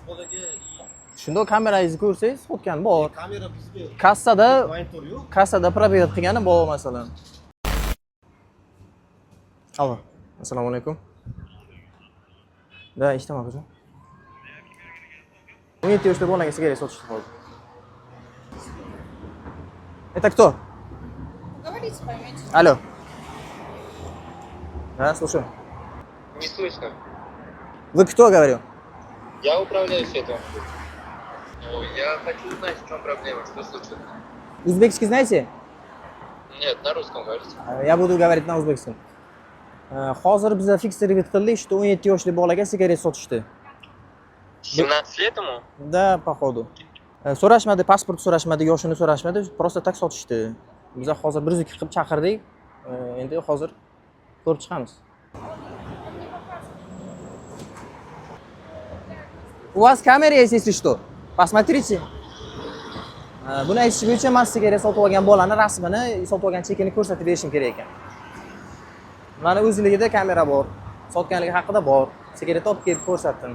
Bolaga Shunda kamerangizni ko'rsangiz, sotgani bor. kamera bizga monitor yo'q. Kassada provet qilgani bor masalan. Alo. Assalomu alaykum. Da, eshitaman hozir. 17 yoshli bolaga sigaret sotishdi hozir. Это кто? Говорите, поймете. Алло. Да, слушаю. Не слышно. Вы кто, говорю? Я управляющий этого. Я хочу узнать, в чем проблема, что случилось. Узбекский знаете? Нет, на русском говорите. Я буду говорить на узбекском. Hozir biza fix revit qildik, что 17 yoshli bolaga sigaret sotishdi. 17 lет ему? Да, походу. So'rashmadi, pasport so'rashmadi, yoshini so'rashmadi, просто tak sotishdi. Biz hozir 102 qilib chaqirdik. Endi hozir ko'rib chiqamiz. У вас камера есть, если что? Посмотрите. Buni aytish bo'yicha men sigaret sotib olgan bolani rasmini, sotib olgan chekini ko'rsatib berishim kerak ekan. Mana o'zligida kamera bor, sotganligi haqida bor. Sigaret olib kelib ko'rsatdim.